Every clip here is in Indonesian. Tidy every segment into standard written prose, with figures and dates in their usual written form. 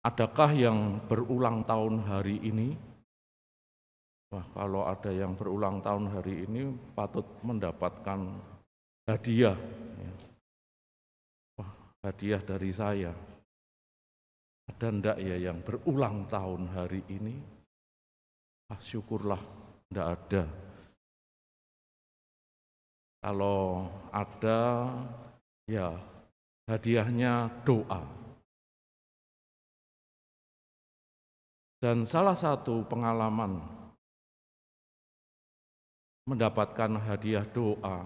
Adakah yang berulang tahun hari ini? Wah, kalau ada yang berulang tahun hari ini patut mendapatkan hadiah. Ya. Wah, hadiah dari saya. Ada enggak ya yang berulang tahun hari ini? Syukurlah, enggak ada. Kalau ada, ya hadiahnya doa. Dan salah satu pengalaman mendapatkan hadiah doa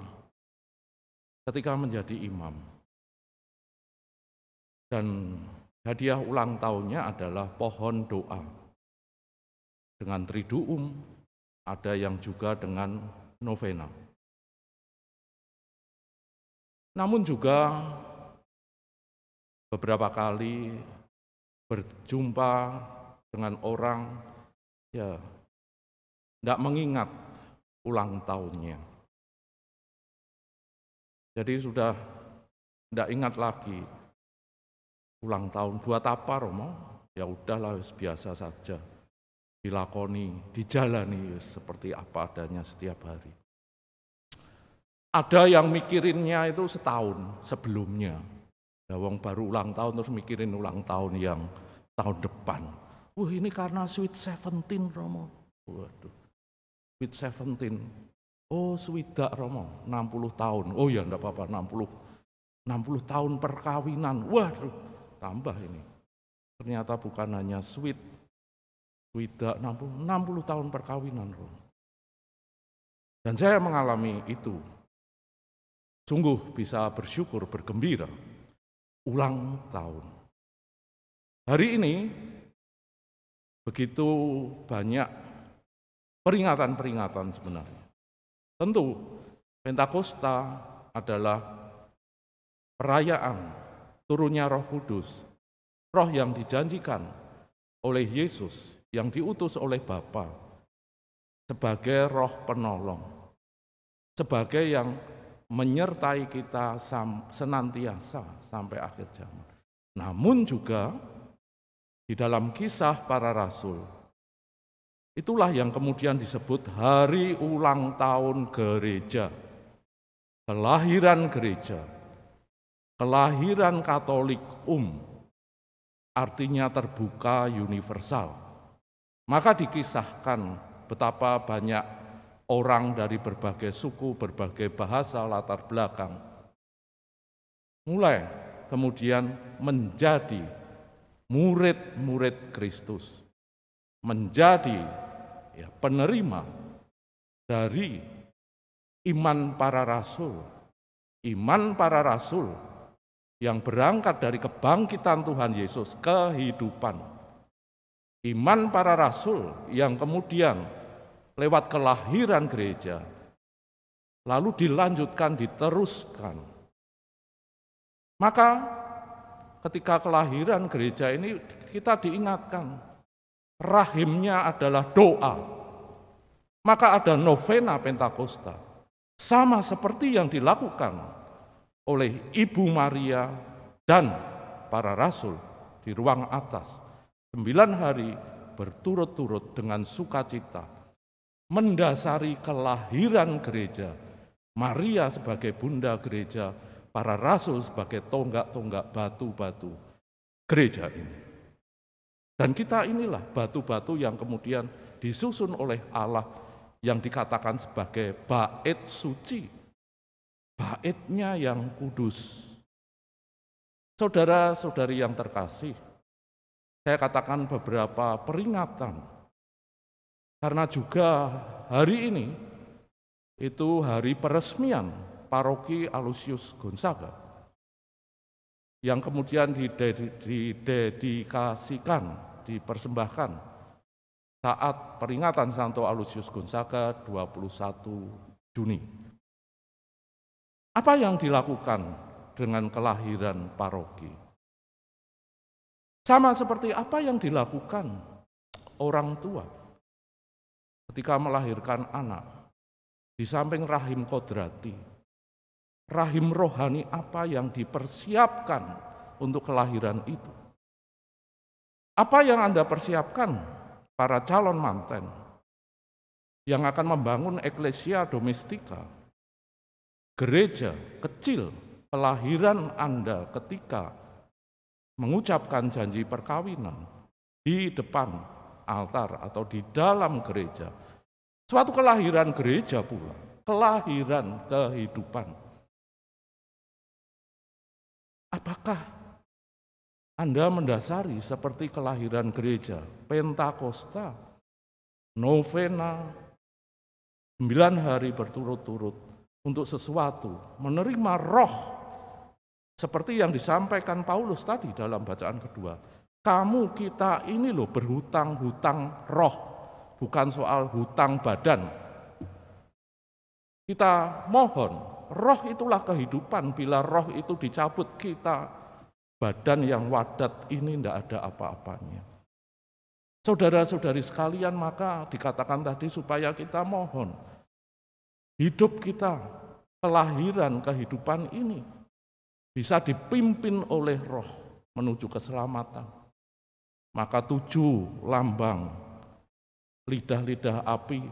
ketika menjadi imam. Dan hadiah ulang tahunnya adalah pohon doa. Dengan triduum, ada yang juga dengan novena. Namun juga beberapa kali berjumpa dengan orang ya tidak mengingat ulang tahunnya. Jadi sudah tidak ingat lagi ulang tahun buat apa Romo? Ya udahlah biasa saja. Dilakoni, dijalani seperti apa adanya setiap hari. Ada yang mikirinnya itu setahun sebelumnya. Ya wong baru ulang tahun terus mikirin ulang tahun yang tahun depan. Ini karena Sweet 17 Romo. Waduh. Sweet 17. Oh, swidak Romo, 60 tahun. Oh ya enggak apa-apa, 60 tahun perkawinan. Waduh, tambah ini. Ternyata bukan hanya swidak 60 tahun perkawinan Romo. Dan saya mengalami itu. Sungguh bisa bersyukur, bergembira. Ulang tahun. Hari ini begitu banyak peringatan-peringatan sebenarnya. Tentu Pentakosta adalah perayaan turunnya Roh Kudus, Roh yang dijanjikan oleh Yesus, yang diutus oleh Bapa sebagai Roh penolong, sebagai yang menyertai kita senantiasa sampai akhir zaman. Namun juga di dalam kisah para rasul, itulah yang kemudian disebut hari ulang tahun gereja, kelahiran gereja, kelahiran Katolik artinya terbuka universal. Maka dikisahkan betapa banyak orang dari berbagai suku, berbagai bahasa, latar belakang, mulai kemudian menjadi murid-murid Kristus, menjadi penerima dari iman para rasul yang berangkat dari kebangkitan Tuhan Yesus, kehidupan. Iman para rasul yang kemudian lewat kelahiran gereja, lalu dilanjutkan, diteruskan. Maka ketika kelahiran gereja ini kita diingatkan, rahimnya adalah doa. Maka ada novena Pentakosta, sama seperti yang dilakukan oleh Ibu Maria dan para rasul di ruang atas. 9 hari berturut-turut dengan sukacita, mendasari kelahiran gereja, Maria sebagai bunda gereja, para rasul sebagai tonggak-tonggak batu-batu gereja ini. Dan kita inilah batu-batu yang kemudian disusun oleh Allah yang dikatakan sebagai bait suci, baitnya yang kudus. Saudara-saudari yang terkasih, saya katakan beberapa peringatan. Karena juga hari ini itu hari peresmian Paroki Aloysius Gonzaga yang kemudian didedikasikan, dipersembahkan saat peringatan Santo Aloysius Gonzaga 21 Juni. Apa yang dilakukan dengan kelahiran paroki? Sama seperti apa yang dilakukan orang tua ketika melahirkan anak, di samping rahim kodrati, rahim rohani apa yang dipersiapkan untuk kelahiran itu? Apa yang Anda persiapkan, para calon manten yang akan membangun eklesia domestika, gereja kecil kelahiran Anda ketika mengucapkan janji perkawinan di depan altar atau di dalam gereja. Suatu kelahiran gereja pula, kelahiran kehidupan. Apakah Anda mendasari seperti kelahiran gereja, Pentakosta, novena, 9 hari berturut-turut untuk sesuatu, menerima roh, seperti yang disampaikan Paulus tadi dalam bacaan kedua. Kamu kita ini loh berhutang-hutang roh, bukan soal hutang badan. Kita mohon, roh itulah kehidupan. Bila roh itu dicabut, kita badan yang wadat ini tidak ada apa-apanya. Saudara-saudari sekalian, maka dikatakan tadi supaya kita mohon, hidup kita, kelahiran kehidupan ini bisa dipimpin oleh roh menuju keselamatan. Maka 7 lambang lidah-lidah api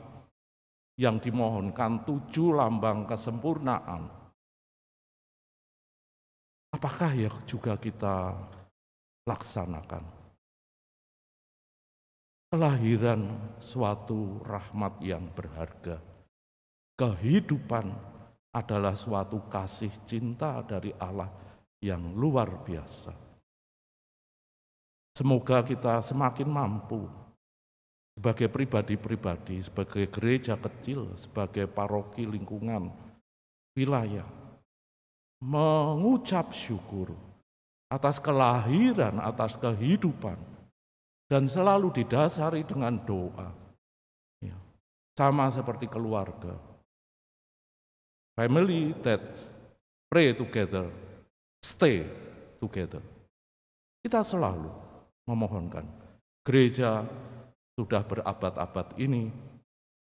yang dimohonkan, 7 lambang kesempurnaan. Apakah ya juga kita laksanakan? Kelahiran suatu rahmat yang berharga. Kehidupan adalah suatu kasih cinta dari Allah yang luar biasa. Semoga kita semakin mampu sebagai pribadi-pribadi, sebagai gereja kecil, sebagai paroki lingkungan wilayah, mengucap syukur atas kelahiran, atas kehidupan, dan selalu didasari dengan doa. Sama seperti keluarga. Family that pray together, stay together. Kita selalu memohonkan. Gereja sudah berabad-abad ini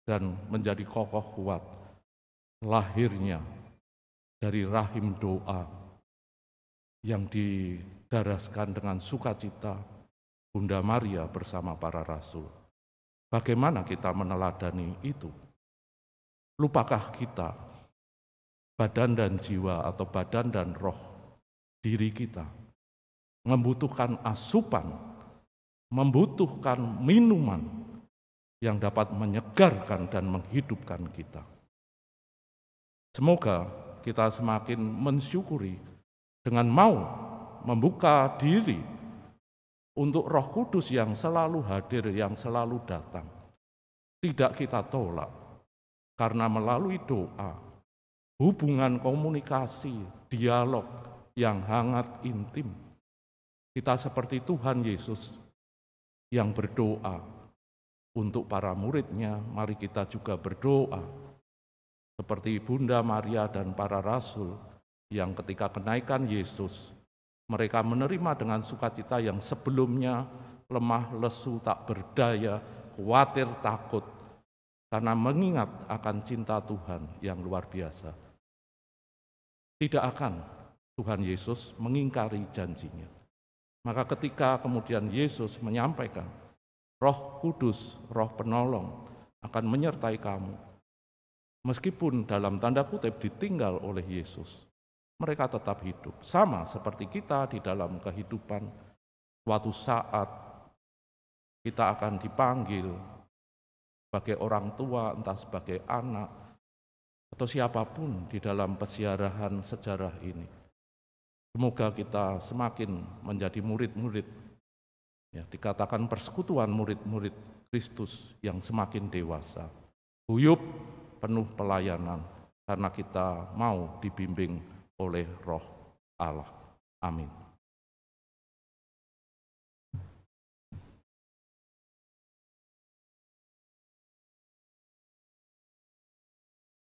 dan menjadi kokoh kuat. Lahirnya dari rahim doa yang didaraskan dengan sukacita Bunda Maria bersama para rasul. Bagaimana kita meneladani itu? Lupakah kita badan dan jiwa atau badan dan roh diri kita membutuhkan asupan, membutuhkan minuman yang dapat menyegarkan dan menghidupkan kita. Semoga kita semakin mensyukuri dengan mau membuka diri untuk Roh Kudus yang selalu hadir, yang selalu datang. Tidak kita tolak, karena melalui doa, hubungan komunikasi, dialog yang hangat intim, kita seperti Tuhan Yesus yang berdoa untuk para muridnya. Mari kita juga berdoa seperti Bunda Maria dan para rasul yang ketika kenaikan Yesus, mereka menerima dengan sukacita yang sebelumnya lemah, lesu, tak berdaya, khawatir, takut, karena mengingat akan cinta Tuhan yang luar biasa. Tidak akan Tuhan Yesus mengingkari janjinya. Maka ketika kemudian Yesus menyampaikan, Roh Kudus, Roh Penolong akan menyertai kamu. Meskipun dalam tanda kutip ditinggal oleh Yesus, mereka tetap hidup. Sama seperti kita di dalam kehidupan, suatu saat kita akan dipanggil sebagai orang tua, entah sebagai anak, atau siapapun di dalam peziarahan sejarah ini. Semoga kita semakin menjadi murid-murid, ya, dikatakan persekutuan murid-murid Kristus yang semakin dewasa, guyup, penuh pelayanan, karena kita mau dibimbing oleh Roh Allah. Amin.